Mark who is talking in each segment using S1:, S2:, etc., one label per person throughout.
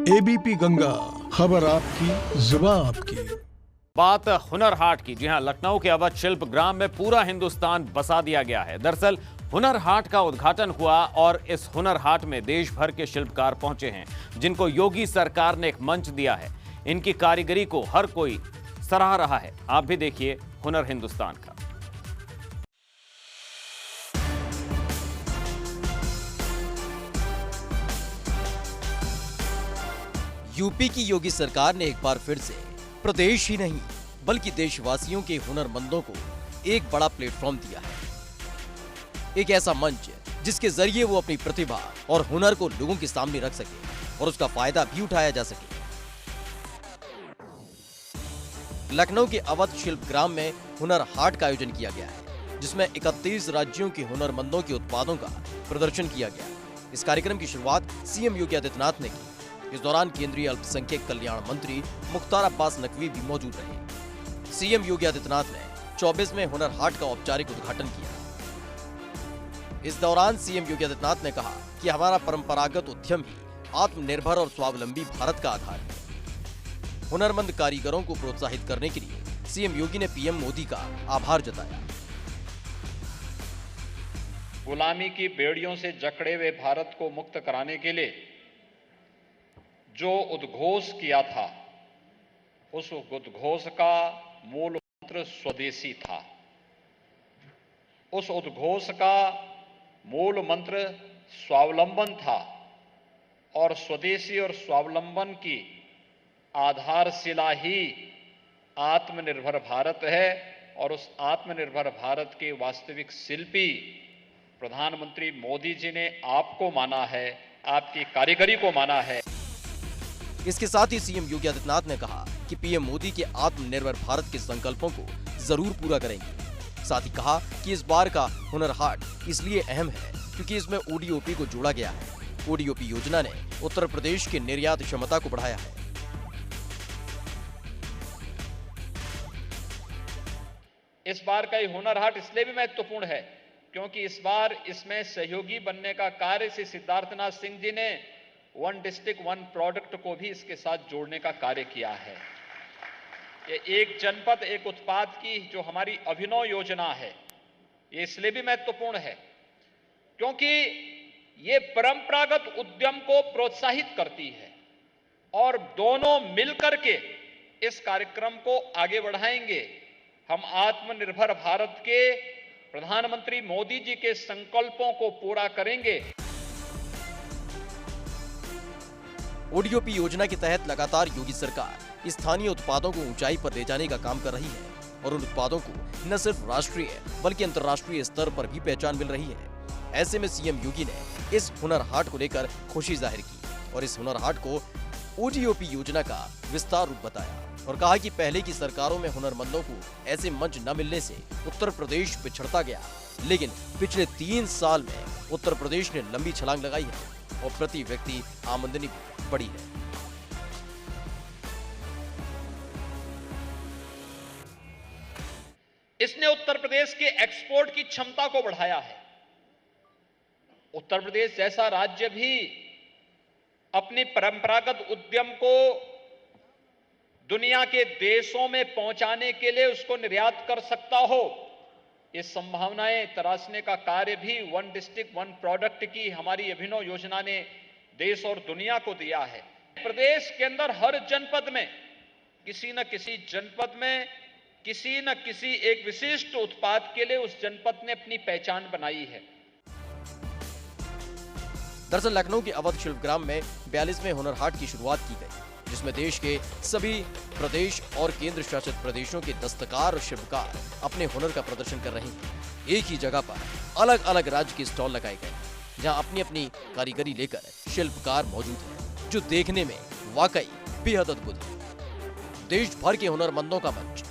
S1: ABP Ganga, खबर आपकी, जुबान आपकी।
S2: बात हुनर हाट की। जी हां, लखनऊ के अवध शिल्प ग्राम में पूरा हिंदुस्तान बसा दिया गया है। दरअसल हुनर हाट का उद्घाटन हुआ और इस हुनर हाट में देश भर के शिल्पकार पहुंचे हैं, जिनको योगी सरकार ने एक मंच दिया है। इनकी कारीगरी को हर कोई सराह रहा है। आप भी देखिए हुनर हिंदुस्तान का।
S3: यूपी की योगी सरकार ने एक बार फिर से प्रदेश ही नहीं बल्कि देशवासियों के हुनरमंदों को एक बड़ा प्लेटफॉर्म दिया है। एक ऐसा मंच जिसके जरिए वो अपनी प्रतिभा और हुनर को लोगों के सामने रख सके और उसका फायदा भी उठाया जा सके। लखनऊ के अवध शिल्प ग्राम में हुनर हाट का आयोजन किया गया है, जिसमें 31 राज्यों के हुनरमंदों के उत्पादों का प्रदर्शन किया गया। इस कार्यक्रम की शुरुआत सीएम योगी आदित्यनाथ ने की। इस दौरान केंद्रीय अल्पसंख्यक कल्याण मंत्री मुख्तार अब्बास नकवी भी मौजूद रहे। सीएम योगी आदित्यनाथ ने 24वें हुनर हाट का औपचारिक उद्घाटन किया। इस दौरान सीएम योगी आदित्यनाथ ने कहा कि हमारा परंपरागत उद्यम ही आत्मनिर्भर और स्वावलंबी भारत का आधार है। हुनरमंद कारीगरों को प्रोत्साहित करने के लिए सीएम योगी ने पीएम मोदी का आभार जताया।
S4: गुलामी की बेड़ियों से जकड़े हुए भारत को मुक्त कराने के लिए जो उद्घोष किया था, उस उद्घोष का मूल मंत्र स्वदेशी था। उस उद्घोष का मूल मंत्र स्वावलंबन था और स्वदेशी और स्वावलंबन की आधारशिला ही आत्मनिर्भर भारत है। और उस आत्मनिर्भर भारत के वास्तविक शिल्पी प्रधानमंत्री मोदी जी ने आपको माना है, आपकी कारीगरी को माना है।
S3: इसके साथ ही सीएम योगी आदित्यनाथ ने कहा कि पीएम मोदी के आत्मनिर्भर भारत के संकल्पों को जरूर पूरा करेंगे। साथ ही कहा कि इस बार का हुनर हाट इसलिए अहम है क्योंकि इसमें ओडीओपी को जोड़ा गया है। ओडीओपी योजना ने उत्तर प्रदेश के निर्यात क्षमता को बढ़ाया है।
S4: इस बार का ये हुनर हाट इसलिए भी महत्वपूर्ण है क्योंकि इस बार इसमें सहयोगी बनने का कार्य श्री सिद्धार्थनाथ सिंह जी ने वन डिस्ट्रिक्ट वन प्रोडक्ट को भी इसके साथ जोड़ने का कार्य किया है। ये एक जनपद एक उत्पाद की जो हमारी अभिनव योजना है, ये इसलिए भी महत्वपूर्ण है क्योंकि ये परंपरागत उद्यम को प्रोत्साहित करती है और दोनों मिलकर के इस कार्यक्रम को आगे बढ़ाएंगे। हम आत्मनिर्भर भारत के प्रधानमंत्री मोदी जी के संकल्पों को पूरा करेंगे।
S3: ओडीओपी योजना के तहत लगातार योगी सरकार स्थानीय उत्पादों को ऊंचाई पर ले जाने का काम कर रही है और उन उत्पादों को न सिर्फ राष्ट्रीय बल्कि अंतर्राष्ट्रीय स्तर पर भी पहचान मिल रही है। ऐसे में सीएम योगी ने इस हुनर हाट को लेकर खुशी जाहिर की और इस हुनर हाट को ओडीओपी योजना का विस्तार रूप बताया और कहा कि पहले की सरकारों में हुनरमंदों को ऐसे मंच न मिलने से उत्तर प्रदेश पिछड़ता गया, लेकिन पिछले 3 साल में उत्तर प्रदेश ने लंबी छलांग लगाई है और प्रति व्यक्ति आमदनी बढ़ी है।
S4: इसने उत्तर प्रदेश के एक्सपोर्ट की क्षमता को बढ़ाया है। उत्तर प्रदेश जैसा राज्य भी अपनी परंपरागत उद्यम को दुनिया के देशों में पहुंचाने के लिए उसको निर्यात कर सकता हो, ये संभावनाएं तराशने का कार्य भी वन डिस्ट्रिक्ट वन प्रोडक्ट की हमारी अभिनव योजना ने देश और दुनिया को दिया है। प्रदेश के अंदर हर जनपद में किसी न किसी जनपद में किसी न किसी एक विशिष्ट उत्पाद के लिए उस जनपद ने अपनी पहचान बनाई है।
S3: दरअसल लखनऊ के अवध शिल्प ग्राम में 42वें हुनर हाट की शुरुआत की गई, जिसमें देश के सभी प्रदेश और केंद्र शासित प्रदेशों के दस्तकार और शिल्पकार अपने हुनर का प्रदर्शन कर रहे हैं। एक ही जगह पर अलग अलग राज्य के स्टॉल लगाए गए, जहां अपनी अपनी कारीगरी लेकर शिल्पकार मौजूद हैं, जो देखने में वाकई बेहद अद्भुत है। देश भर के हुनरमंदों का मंच,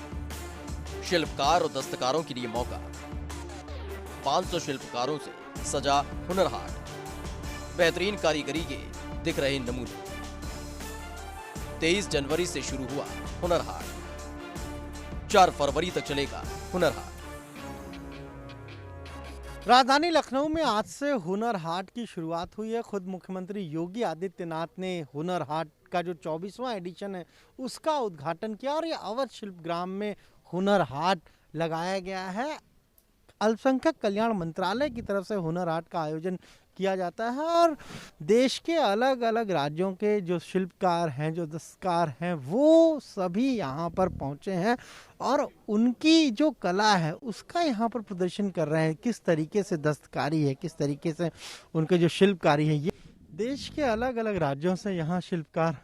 S3: शिल्पकार और दस्तकारों के लिए मौका, 500 शिल्पकारों से सजा हुनर हाट, बेहतरीन कारीगरी के दिख रहे नमूने। 23 जनवरी से शुरू हुआ हुनर हाट, 4 फरवरी तक चलेगा हुनर हाट।
S5: राजधानी लखनऊ में आज से हुनर हाट की शुरुआत हुई है। खुद मुख्यमंत्री योगी आदित्यनाथ ने हुनर हाट का जो 24वां एडिशन है उसका उद्घाटन किया और ये अवध शिल्पग्राम में हुनर हाट लगाया गया है। अल्पसंख्यक कल्याण मंत्रालय की तरफ से हुनर हाट का आयोजन किया जाता है और देश के अलग अलग राज्यों के जो शिल्पकार हैं, जो दस्तकार हैं, वो सभी यहाँ पर पहुँचे हैं और उनकी जो कला है उसका यहाँ पर प्रदर्शन कर रहे हैं। किस तरीके से दस्तकारी है, किस तरीके से उनके जो शिल्पकारी है, ये देश के अलग अलग राज्यों से यहाँ शिल्पकार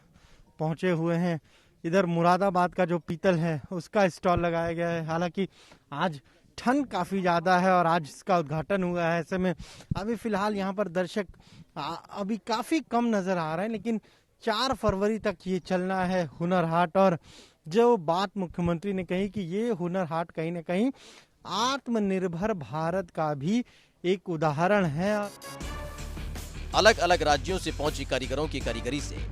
S5: पहुँचे हुए हैं। इधर मुरादाबाद का जो पीतल है उसका स्टॉल लगाया गया है। हालांकि आज ठंड काफ़ी ज़्यादा है और आज इसका उद्घाटन हुआ है, ऐसे में अभी फ़िलहाल यहाँ पर दर्शक अभी काफ़ी कम नज़र आ रहे हैं, लेकिन 4 फरवरी तक ये चलना है हुनर हाट। और जो बात मुख्यमंत्री ने कही कि ये हुनर हाट कहीं ना कहीं आत्मनिर्भर भारत का भी एक उदाहरण है।
S3: अलग अलग राज्यों से पहुंची कारीगरों की कारीगरी से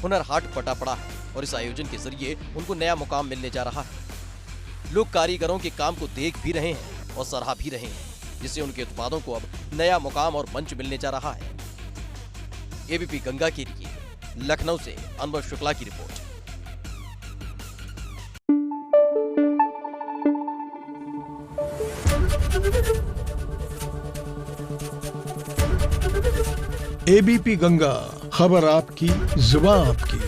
S3: हुनर हाट पटा पड़ा है और इस आयोजन के जरिए उनको नया मुकाम मिलने जा रहा है। लोग कारीगरों के काम को देख भी रहे हैं और सराह भी रहे हैं, जिससे उनके उत्पादों को अब नया मुकाम और मंच मिलने जा रहा है। एबीपी गंगा के लिए लखनऊ से अनवर शुक्ला की रिपोर्ट।
S1: एबीपी गंगा, खबर आपकी, जुबान आपकी।